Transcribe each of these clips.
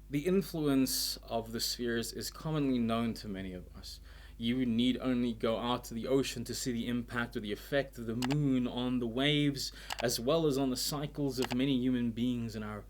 The influence of the spheres is commonly known to many of us. You need only go out to the ocean to see the impact or the effect of the moon on the waves, as well as on the cycles of many human beings in our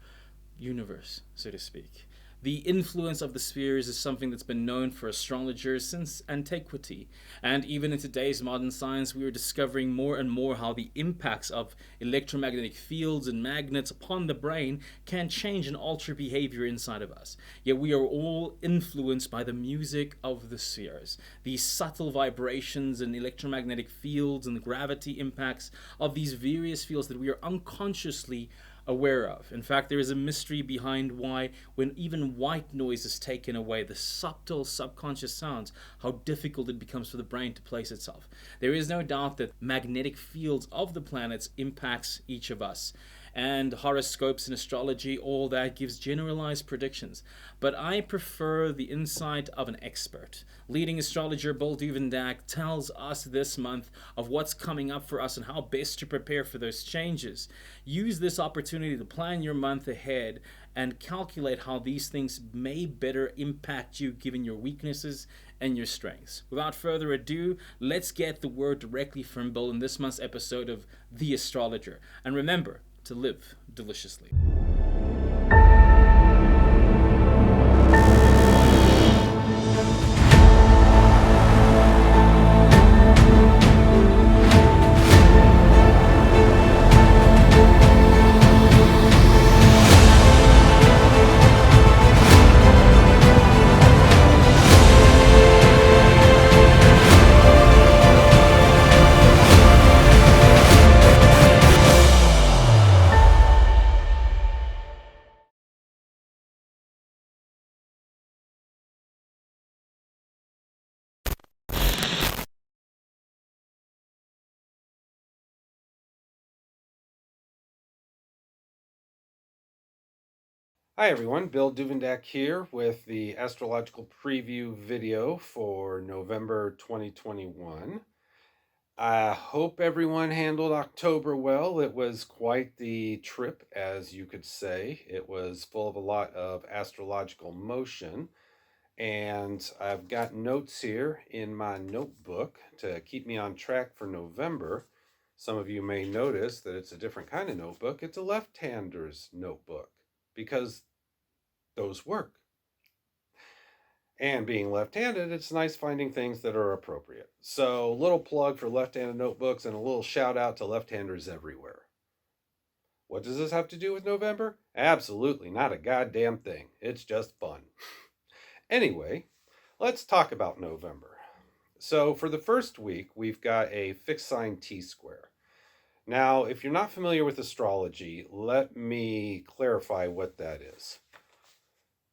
universe, so to speak. The influence of the spheres is something that's been known for astrologers since antiquity. And even in today's modern science, we are discovering more and more how the impacts of electromagnetic fields and magnets upon the brain can change and alter behavior inside of us. Yet we are all influenced by the music of the spheres. These subtle vibrations and electromagnetic fields and the gravity impacts of these various fields that we are unconsciously aware of. In fact, there is a mystery behind why, when even white noise is taken away, the subtle subconscious sounds, how difficult it becomes for the brain to place itself. There is no doubt that magnetic fields of the planets impacts each of us. And horoscopes and astrology, all that gives generalized predictions. But I prefer the insight of an expert. Leading astrologer Bill Duvendack tells us this month of what's coming up for us and how best to prepare for those changes. Use this opportunity to plan your month ahead and calculate how these things may better impact you given your weaknesses and your strengths. Without further ado, let's get the word directly from Bill in this month's episode of The Astrologer. And remember to live deliciously. Hi everyone, Bill Duvendack here with the astrological preview video for November 2021. I hope everyone handled October well. It was quite the trip, as you could say. It was full of a lot of astrological motion, and I've got notes here in my notebook to keep me on track for November. Some of you may notice that it's a different kind of notebook. It's a left-hander's notebook because those work. And being left-handed, it's nice finding things that are appropriate. So, little plug for left-handed notebooks and a little shout out to left-handers everywhere. What does this have to do with November? Absolutely not a goddamn thing. It's just fun. Anyway, let's talk about November. So, for the first week, we've got a fixed sign T square. Now, if you're not familiar with astrology, let me clarify what that is.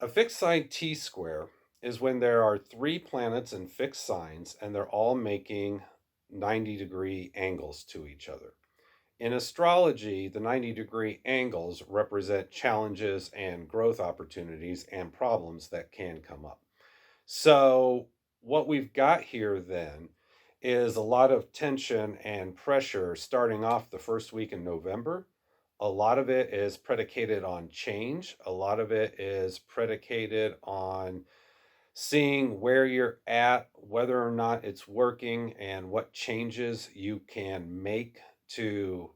A fixed sign T square is when there are three planets in fixed signs and they're all making 90-degree angles to each other. In astrology, the 90-degree angles represent challenges and growth opportunities and problems that can come up. So, what we've got here then is a lot of tension and pressure starting off the first week in November. A lot of it is predicated on change, a lot of it is predicated on seeing where you're at, whether or not it's working, and what changes you can make to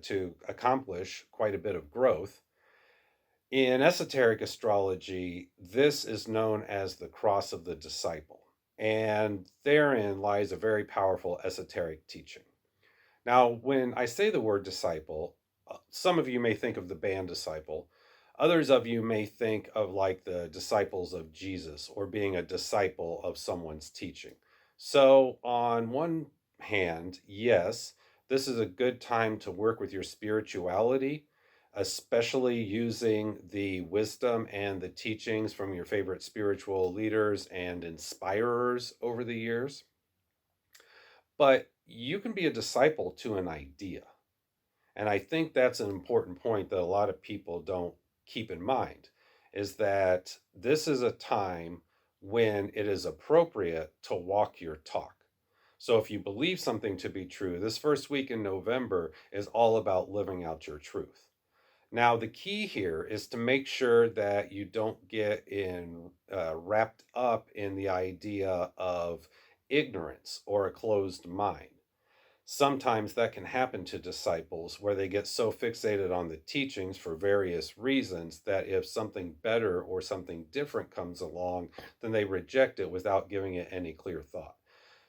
to accomplish quite a bit of growth. In esoteric astrology, this is known as the cross of the disciple, and therein lies a very powerful esoteric teaching. Now, when I say the word disciple, some of you may think of the band Disciple. Others of you may think of like the disciples of Jesus or being a disciple of someone's teaching. So, on one hand, yes, this is a good time to work with your spirituality, especially using the wisdom and the teachings from your favorite spiritual leaders and inspirers over the years. But you can be a disciple to an idea. And I think that's an important point that a lot of people don't keep in mind is that this is a time when it is appropriate to walk your talk. So if you believe something to be true, this first week in November is all about living out your truth. Now, the key here is to make sure that you don't get wrapped up in the idea of ignorance or a closed mind. Sometimes that can happen to disciples where they get so fixated on the teachings for various reasons that if something better or something different comes along, then they reject it without giving it any clear thought.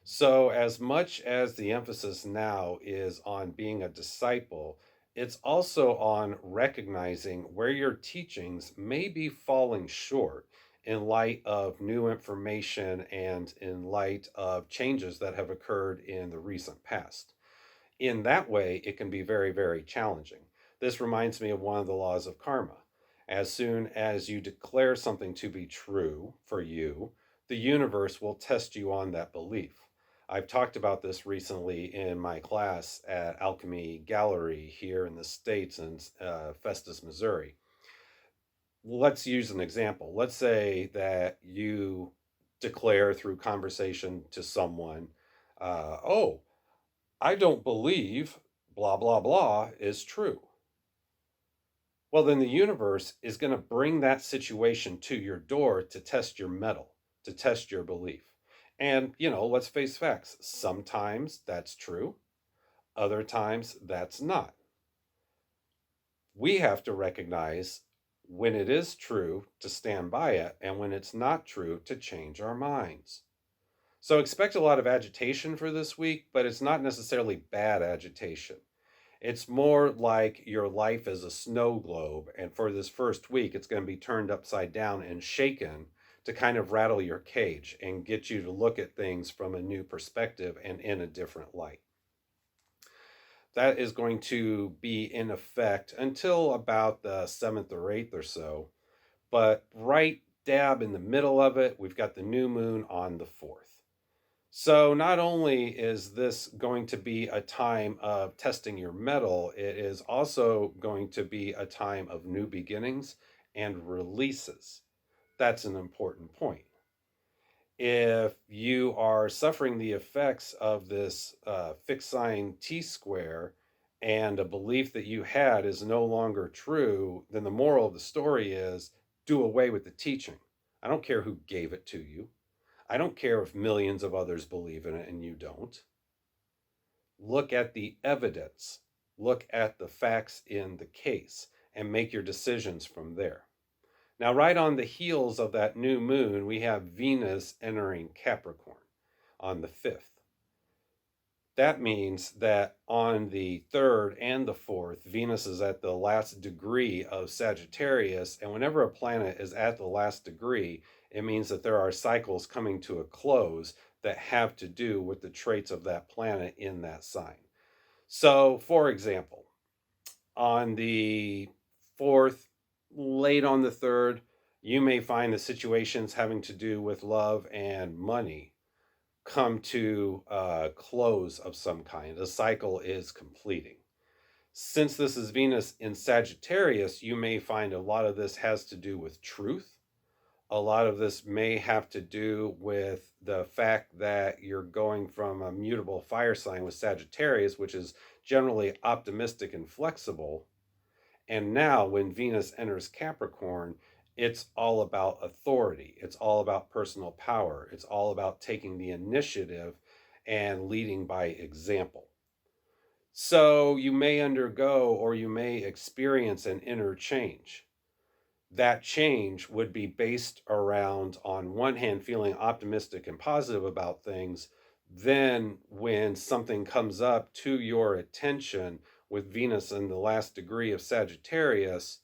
So, as much as the emphasis now is on being a disciple, it's also on recognizing where your teachings may be falling short in light of new information and in light of changes that have occurred in the recent past. In that way, it can be very, very challenging. This reminds me of one of the laws of karma. As soon as you declare something to be true for you, the universe will test you on that belief. I've talked about this recently in my class at Alchemy Gallery here in the States in Festus, Missouri. Let's use an example. Let's say that you declare through conversation to someone, oh, I don't believe blah, blah, blah is true. Well, then the universe is going to bring that situation to your door to test your mettle, to test your belief. And, let's face facts. Sometimes that's true, other times that's not. We have to recognize when it is true to stand by it and when it's not true to change our minds. So expect a lot of agitation for this week, but it's not necessarily bad agitation. It's more like your life is a snow globe, and for this first week, it's going to be turned upside down and shaken to kind of rattle your cage and get you to look at things from a new perspective and in a different light. That is going to be in effect until about the 7th or 8th or so. But right dab in the middle of it, we've got the new moon on the 4th. So not only is this going to be a time of testing your mettle, it is also going to be a time of new beginnings and releases. That's an important point. If you are suffering the effects of this fixed sign T-square and a belief that you had is no longer true, then the moral of the story is do away with the teaching. I don't care who gave it to you. I don't care if millions of others believe in it and you don't. Look at the evidence. Look at the facts in the case and make your decisions from there. Now, right on the heels of that new moon, we have Venus entering Capricorn on the 5th. That means that on the 3rd and the 4th, Venus is at the last degree of Sagittarius. And whenever a planet is at the last degree, it means that there are cycles coming to a close that have to do with the traits of that planet in that sign. So, for example, on the 4th, late on the 3rd, you may find the situations having to do with love and money come to a close of some kind. A cycle is completing. Since this is Venus in Sagittarius, you may find a lot of this has to do with truth. A lot of this may have to do with the fact that you're going from a mutable fire sign with Sagittarius, which is generally optimistic and flexible. And now when Venus enters Capricorn, it's all about authority. It's all about personal power. It's all about taking the initiative and leading by example. So you may undergo or you may experience an inner change. That change would be based around, on one hand, feeling optimistic and positive about things. Then, when something comes up to your attention with Venus in the last degree of Sagittarius,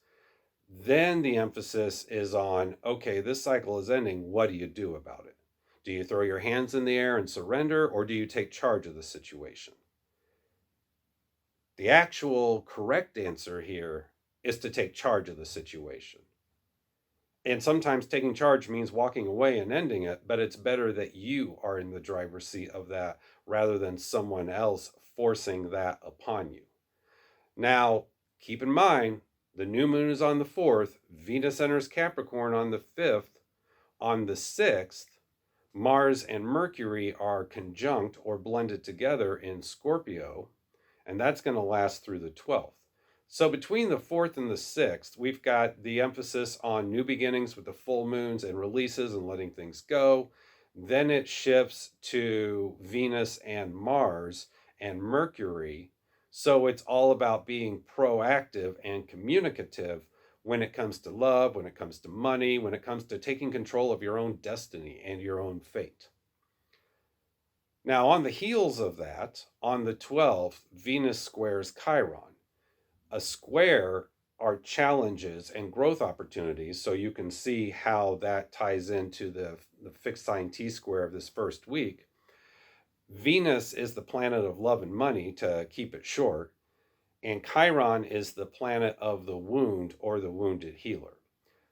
then the emphasis is on, okay, this cycle is ending. What do you do about it? Do you throw your hands in the air and surrender, or do you take charge of the situation? The actual correct answer here is to take charge of the situation. And sometimes taking charge means walking away and ending it, but it's better that you are in the driver's seat of that rather than someone else forcing that upon you. Now, keep in mind, the new moon is on the 4th, Venus enters Capricorn on the 5th. On the 6th, Mars and Mercury are conjunct or blended together in Scorpio, and that's going to last through the 12th. So between the 4th and the 6th, we've got the emphasis on new beginnings with the full moons and releases and letting things go. Then it shifts to Venus and Mars and Mercury. So it's all about being proactive and communicative when it comes to love, when it comes to money, when it comes to taking control of your own destiny and your own fate. Now, on the heels of that, on the 12th, Venus squares Chiron. A square are challenges and growth opportunities, so you can see how that ties into the fixed sign T square of this first week. Venus is the planet of love and money, to keep it short, and Chiron is the planet of the wound or the wounded healer.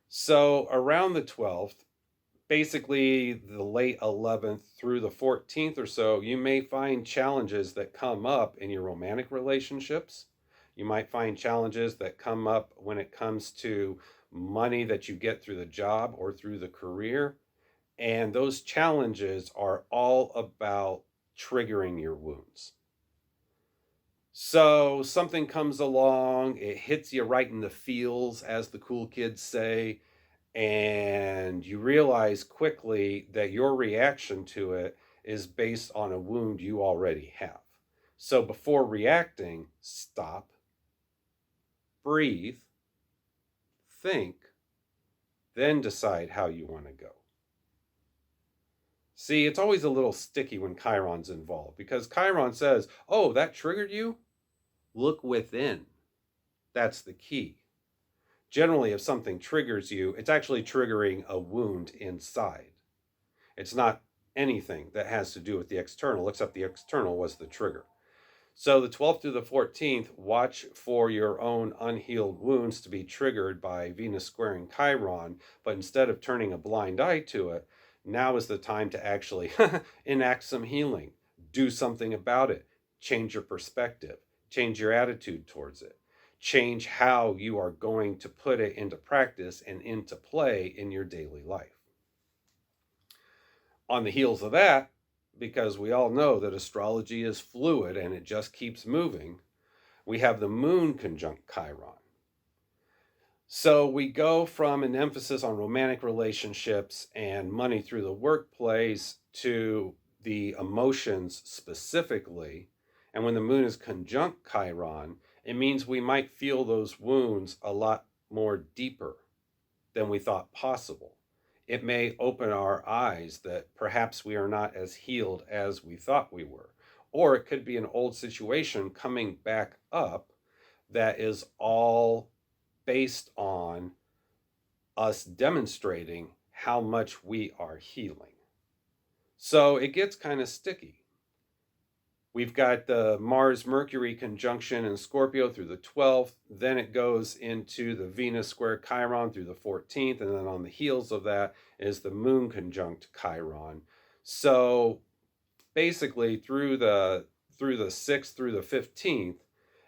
So around the 12th, basically the late 11th through the 14th or so, you may find challenges that come up in your romantic relationships. You might find challenges that come up when it comes to money that you get through the job or through the career. And those challenges are all about triggering your wounds. So something comes along, it hits you right in the feels, as the cool kids say, and you realize quickly that your reaction to it is based on a wound you already have. So before reacting, stop, breathe, think, then decide how you want to go. See, it's always a little sticky when Chiron's involved, because Chiron says, oh, that triggered you? Look within. That's the key. Generally, if something triggers you, it's actually triggering a wound inside. It's not anything that has to do with the external, except the external was the trigger. So the 12th through the 14th, watch for your own unhealed wounds to be triggered by Venus squaring Chiron, but instead of turning a blind eye to it, now is the time to actually enact some healing, do something about it, change your perspective, change your attitude towards it, change how you are going to put it into practice and into play in your daily life. On the heels of that, because we all know that astrology is fluid and it just keeps moving, we have the moon conjunct Chiron. So we go from an emphasis on romantic relationships and money through the workplace to the emotions specifically. And when the moon is conjunct Chiron, it means we might feel those wounds a lot more deeper than we thought possible. It may open our eyes that perhaps we are not as healed as we thought we were. Or it could be an old situation coming back up that is all based on us demonstrating how much we are healing. So it gets kind of sticky. We've got the Mars-Mercury conjunction in Scorpio through the 12th. Then it goes into the Venus square Chiron through the 14th. And then on the heels of that is the Moon conjunct Chiron. So basically through the 6th through the 15th,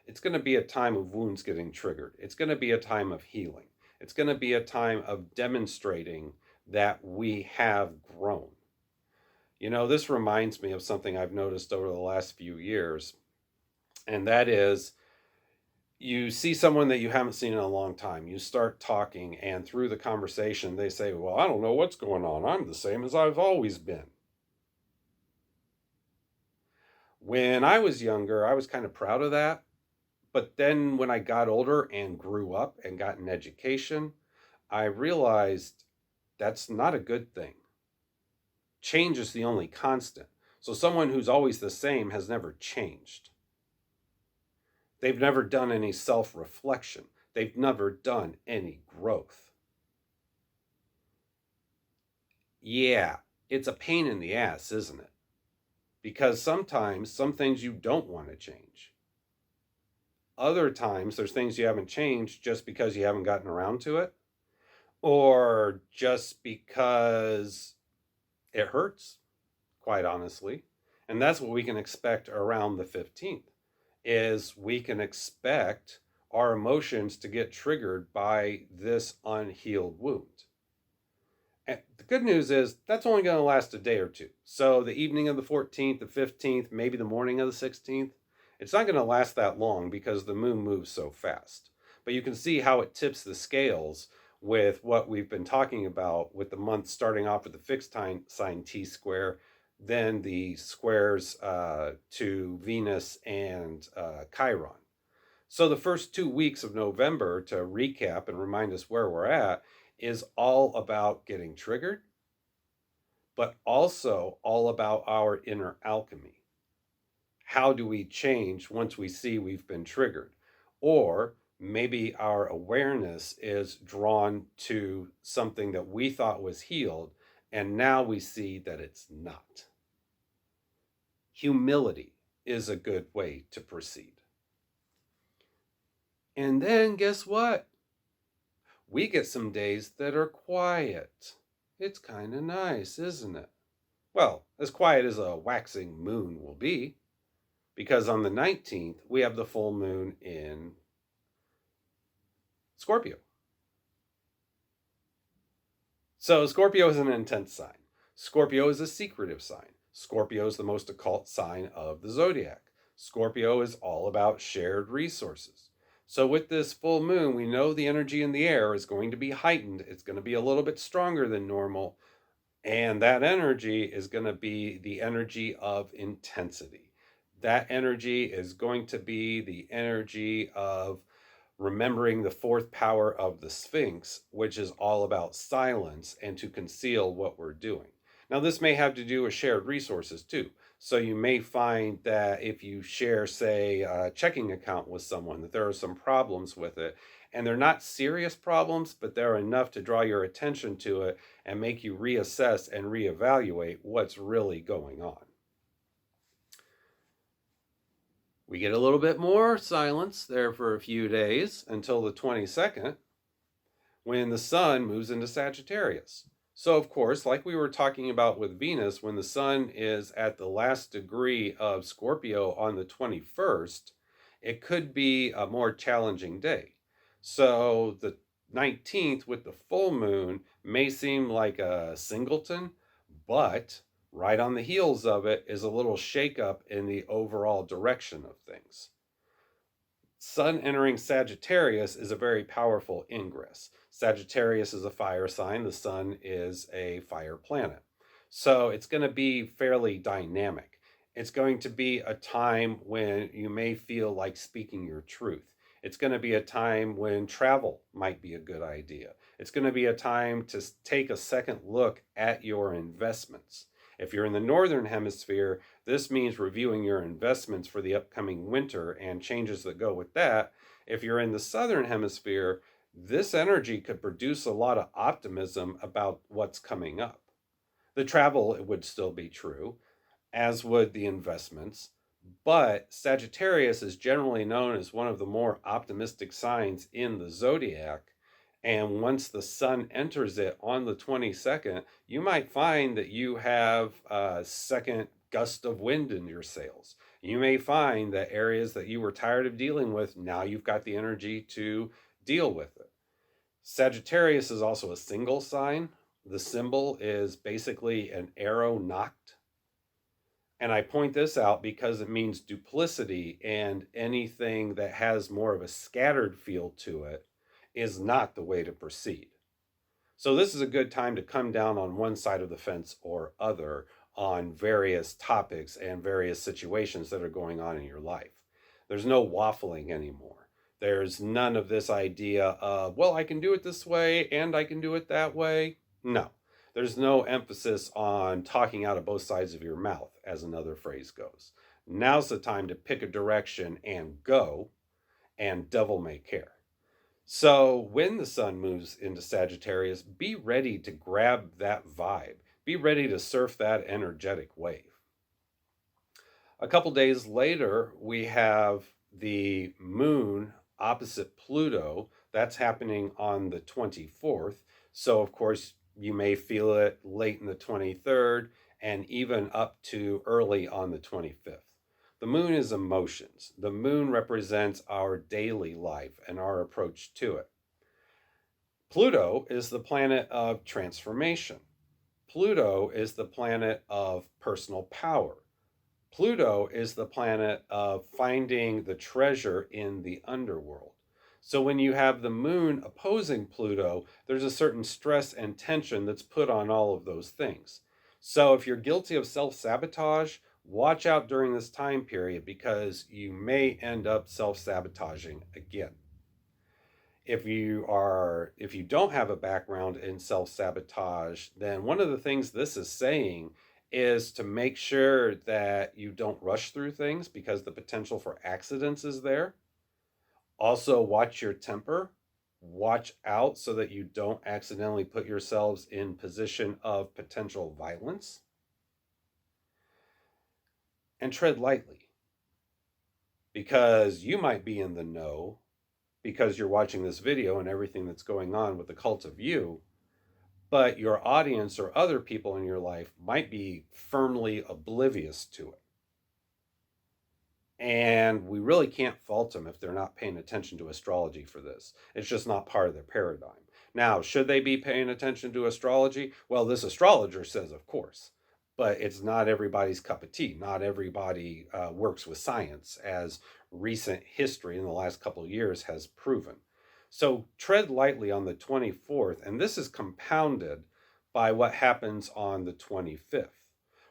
it's going to be a time of wounds getting triggered. It's going to be a time of healing. It's going to be a time of demonstrating that we have grown. You know, this reminds me of something I've noticed over the last few years, and that is you see someone that you haven't seen in a long time. You start talking, and through the conversation, they say, well, I don't know what's going on. I'm the same as I've always been. When I was younger, I was kind of proud of that. But then when I got older and grew up and got an education, I realized that's not a good thing. Change is the only constant. So someone who's always the same has never changed. They've never done any self-reflection. They've never done any growth. Yeah, it's a pain in the ass, isn't it? Because sometimes some things you don't want to change. Other times there's things you haven't changed just because you haven't gotten around to it, or just because it hurts, quite honestly. And that's what we can expect around the 15th, is we can expect our emotions to get triggered by this unhealed wound. And the good news is that's only going to last a day or two. So the evening of the 14th, the 15th, maybe the morning of the 16th, It's not going to last that long because the moon moves so fast. But you can see how it tips the scales with what we've been talking about, with the month starting off with the fixed sign T square, then the squares to Venus and Chiron. So the first 2 weeks of November, to recap and remind us where we're at, is all about getting triggered, but also all about our inner alchemy. How do we change once we see we've been triggered? Or maybe our awareness is drawn to something that we thought was healed, and now we see that it's not. Humility is a good way to proceed. And then guess what? We get some days that are quiet. It's kind of nice, isn't it? Well, as quiet as a waxing moon will be, because on the 19th, we have the full moon in Scorpio. So Scorpio is an intense sign. Scorpio is a secretive sign. Scorpio is the most occult sign of the zodiac. Scorpio is all about shared resources. So with this full moon, we know the energy in the air is going to be heightened. It's going to be a little bit stronger than normal. And that energy is going to be the energy of intensity. That energy is going to be the energy of remembering the fourth power of the Sphinx, which is all about silence and to conceal what we're doing. Now, this may have to do with shared resources too. So you may find that if you share, say, a checking account with someone, that there are some problems with it. And they're not serious problems, but they're enough to draw your attention to it and make you reassess and reevaluate what's really going on. We get a little bit more silence there for a few days until the 22nd, when the sun moves into Sagittarius. So, of course, like we were talking about with Venus, when the sun is at the last degree of Scorpio on the 21st, it could be a more challenging day. So the 19th with the full moon may seem like a singleton, but right on the heels of it is a little shakeup in the overall direction of things. Sun entering Sagittarius is a very powerful ingress. Sagittarius is a fire sign. The sun is a fire planet. So it's going to be fairly dynamic. It's going to be a time when you may feel like speaking your truth. It's going to be a time when travel might be a good idea. It's going to be a time to take a second look at your investments. If you're in the Northern Hemisphere, this means reviewing your investments for the upcoming winter and changes that go with that. If you're in the Southern Hemisphere, this energy could produce a lot of optimism about what's coming up. The travel would still be true, as would the investments, but Sagittarius is generally known as one of the more optimistic signs in the zodiac. And once the sun enters it on the 22nd, you might find that you have a second gust of wind in your sails. You may find that areas that you were tired of dealing with, now you've got the energy to deal with it. Sagittarius is also a single sign. The symbol is basically an arrow nocked. And I point this out because it means duplicity, and anything that has more of a scattered feel to it is not the way to proceed. So this is a good time to come down on one side of the fence or other on various topics and various situations that are going on in your life. There's no waffling anymore. There's none of this idea of, well, I can do it this way and I can do it that way. No, there's no emphasis on talking out of both sides of your mouth, as another phrase goes. Now's the time to pick a direction and go, and devil may care. So when the sun moves into Sagittarius, be ready to grab that vibe. Be ready to surf that energetic wave. A couple days later, we have the moon opposite Pluto. That's happening on the 24th. So, of course, you may feel it late in the 23rd and even up to early on the 25th. The moon is emotions. The moon represents our daily life and our approach to it. Pluto is the planet of transformation. Pluto is the planet of personal power. Pluto is the planet of finding the treasure in the underworld. So when you have the moon opposing Pluto, there's a certain stress and tension that's put on all of those things. So if you're guilty of self-sabotage, watch out during this time period because you may end up self-sabotaging again. If you don't have a background in self-sabotage, then one of the things this is saying is to make sure that you don't rush through things because the potential for accidents is there. Also, watch your temper. Watch out so that you don't accidentally put yourselves in position of potential violence. And tread lightly because you might be in the know because you're watching this video and everything that's going on with the cult of you, but your audience or other people in your life might be firmly oblivious to it. And we really can't fault them if they're not paying attention to astrology for this. It's just not part of their paradigm. Now, should they be paying attention to astrology? Well, this astrologer says, of course, but it's not everybody's cup of tea. Not everybody works with science, as recent history in the last couple of years has proven. So tread lightly on the 24th, and this is compounded by what happens on the 25th.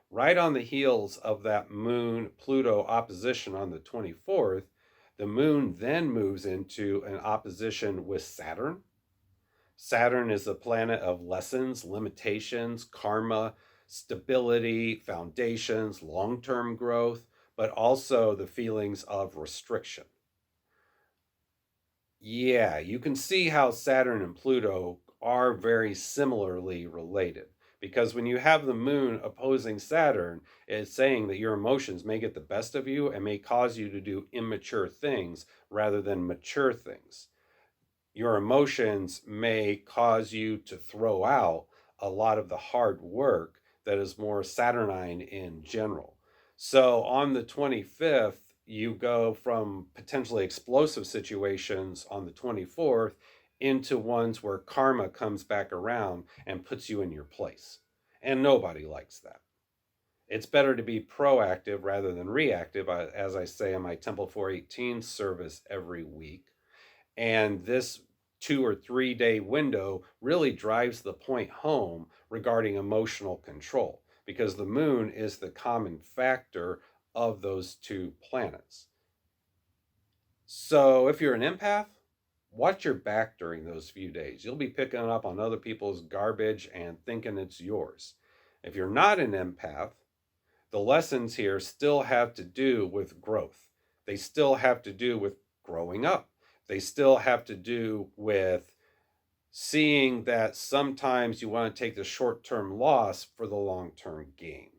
Right on the heels of that moon Pluto opposition on the 24th, the moon then moves into an opposition with Saturn. Saturn is a planet of lessons, limitations, karma, stability, foundations, long-term growth, but also the feelings of restriction. Yeah, you can see how Saturn and Pluto are very similarly related. Because when you have the moon opposing Saturn, it's saying that your emotions may get the best of you and may cause you to do immature things rather than mature things. Your emotions may cause you to throw out a lot of the hard work that is more Saturnine in general. So on the 25th, you go from potentially explosive situations on the 24th into ones where karma comes back around and puts you in your place. And nobody likes that. It's better to be proactive rather than reactive, as I say in my Temple 418 service every week. And this 2 or 3 day window really drives the point home regarding emotional control because the moon is the common factor of those two planets. So if you're an empath, watch your back during those few days. You'll be picking up on other people's garbage and thinking it's yours. If you're not an empath, the lessons here still have to do with growth. They still have to do with growing up. They still have to do with seeing that sometimes you want to take the short-term loss for the long-term gain.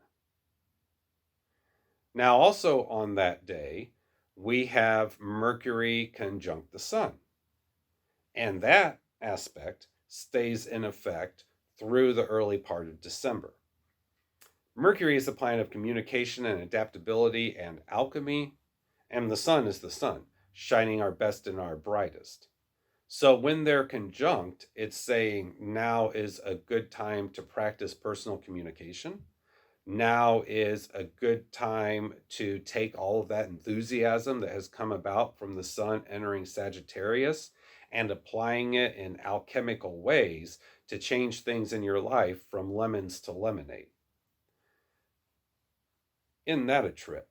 Now, also on that day, we have Mercury conjunct the Sun. And that aspect stays in effect through the early part of December. Mercury is the planet of communication and adaptability and alchemy, and the Sun is the sun, shining our best and our brightest. So when they're conjunct, it's saying now is a good time to practice personal communication. Now is a good time to take all of that enthusiasm that has come about from the sun entering Sagittarius and applying it in alchemical ways to change things in your life from lemons to lemonade. Isn't that a trip?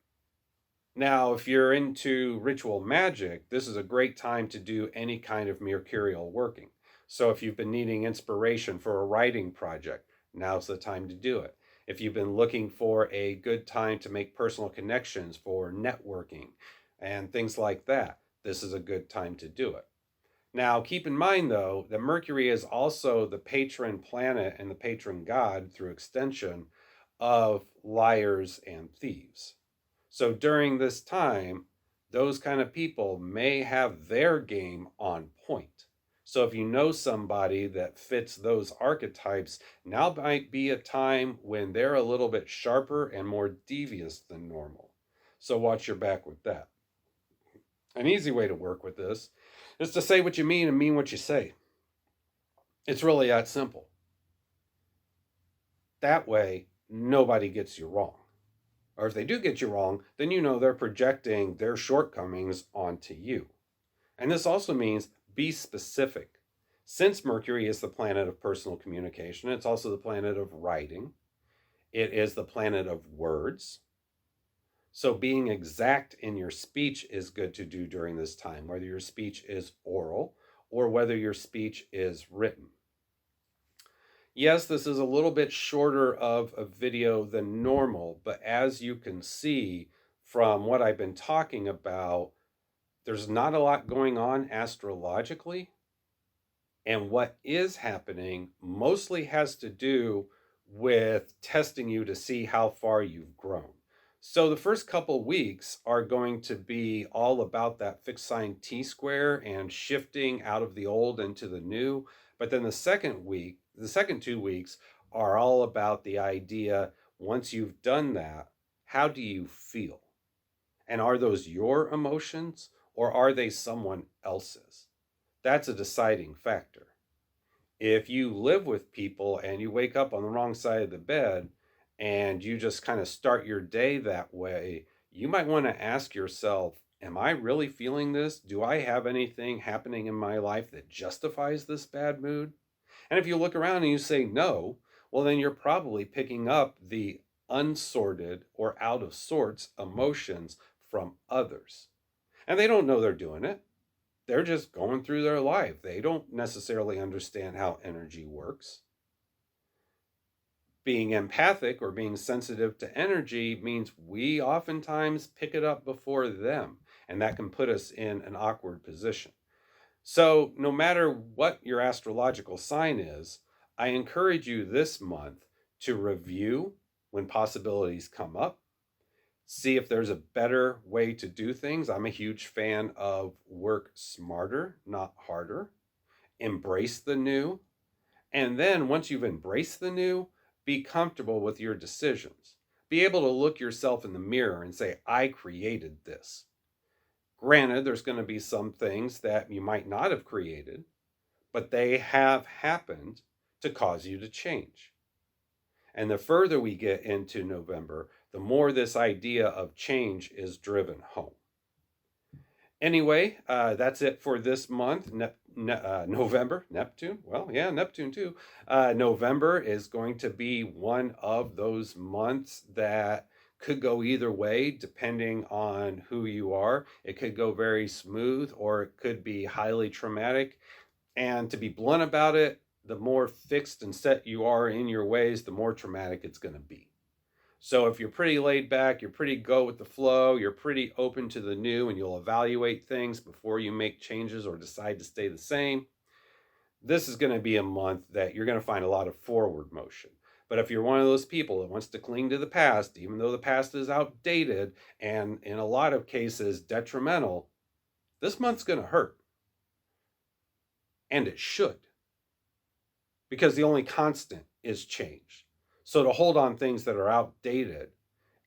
Now, if you're into ritual magic, this is a great time to do any kind of mercurial working. So if you've been needing inspiration for a writing project, now's the time to do it. If you've been looking for a good time to make personal connections for networking and things like that, this is a good time to do it. Now, keep in mind, though, that Mercury is also the patron planet and the patron god, through extension, of liars and thieves. So during this time, those kind of people may have their game on point. So if you know somebody that fits those archetypes, now might be a time when they're a little bit sharper and more devious than normal. So watch your back with that. An easy way to work with this is to say what you mean and mean what you say. It's really that simple. That way, nobody gets you wrong. Or if they do get you wrong, then you know they're projecting their shortcomings onto you. And this also means be specific. Since Mercury is the planet of personal communication, it's also the planet of writing. It is the planet of words. So being exact in your speech is good to do during this time, whether your speech is oral or whether your speech is written. Yes, this is a little bit shorter of a video than normal, but as you can see from what I've been talking about, there's not a lot going on astrologically. And what is happening mostly has to do with testing you to see how far you've grown. So the first couple weeks are going to be all about that fixed sign T-square and shifting out of the old into the new. But then the second 2 weeks are all about the idea, once you've done that, how do you feel? And are those your emotions or are they someone else's? That's a deciding factor. If you live with people and you wake up on the wrong side of the bed and you just kind of start your day that way, you might want to ask yourself, am I really feeling this? Do I have anything happening in my life that justifies this bad mood? And if you look around and you say no, well, then you're probably picking up the unsorted or out of sorts emotions from others. And they don't know they're doing it. They're just going through their life. They don't necessarily understand how energy works. Being empathic or being sensitive to energy means we oftentimes pick it up before them, and that can put us in an awkward position. So no matter what your astrological sign is, I encourage you this month to review when possibilities come up. See if there's a better way to do things. I'm a huge fan of work smarter, not harder. Embrace the new. And then once you've embraced the new, be comfortable with your decisions. Be able to look yourself in the mirror and say, I created this. Granted, there's going to be some things that you might not have created, but they have happened to cause you to change. And the further we get into November, the more this idea of change is driven home. Anyway, that's it for this month. November, Neptune. Well, yeah, Neptune too. November is going to be one of those months that could go either way depending on who you are. It could go very smooth or it could be highly traumatic. And to be blunt about it, the more fixed and set you are in your ways, the more traumatic it's going to be. So if you're pretty laid back, you're pretty go with the flow, you're pretty open to the new, and you'll evaluate things before you make changes or decide to stay the same, this is going to be a month that you're going to find a lot of forward motion. But if you're one of those people that wants to cling to the past, even though the past is outdated and in a lot of cases detrimental, this month's going to hurt. And it should. Because the only constant is change. So to hold on things that are outdated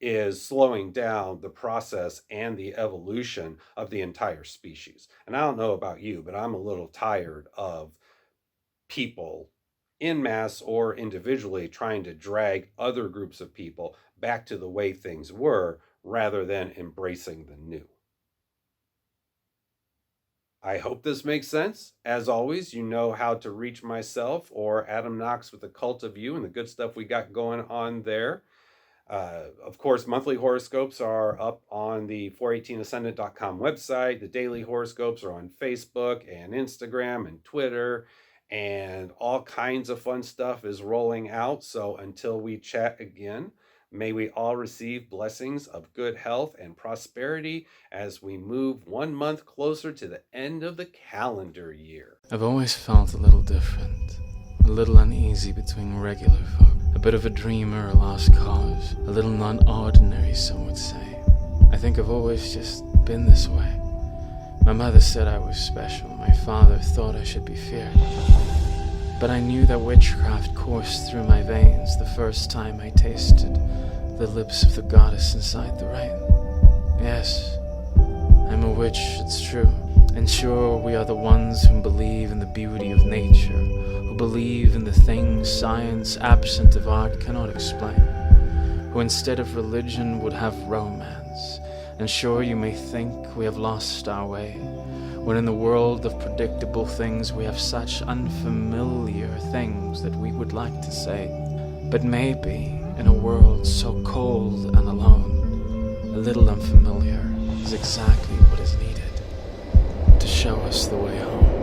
is slowing down the process and the evolution of the entire species. And I don't know about you, but I'm a little tired of people en masse or individually trying to drag other groups of people back to the way things were rather than embracing the new. I hope this makes sense. As always, you know how to reach myself or Adam Knox with the Cult of You and the good stuff we got going on there. Of course, monthly horoscopes are up on the 418ascendant.com website. The daily horoscopes are on Facebook and Instagram and Twitter, and all kinds of fun stuff is rolling out. So until we chat again, may we all receive blessings of good health and prosperity as we move 1 month closer to the end of the calendar year. I've always felt a little different, a little uneasy between regular folk, a bit of a dreamer, a lost cause, a little non-ordinary, some would say. I think I've always just been this way. My mother said I was special, my father thought I should be feared. But I knew that witchcraft coursed through my veins the first time I tasted the lips of the goddess inside the rain. Yes, I'm a witch, it's true. And sure, we are the ones who believe in the beauty of nature, who believe in the things science absent of art cannot explain, who instead of religion would have romance. And sure you may think we have lost our way, when in the world of predictable things we have such unfamiliar things that we would like to say. But maybe in a world so cold and alone, a little unfamiliar is exactly what is needed to show us the way home.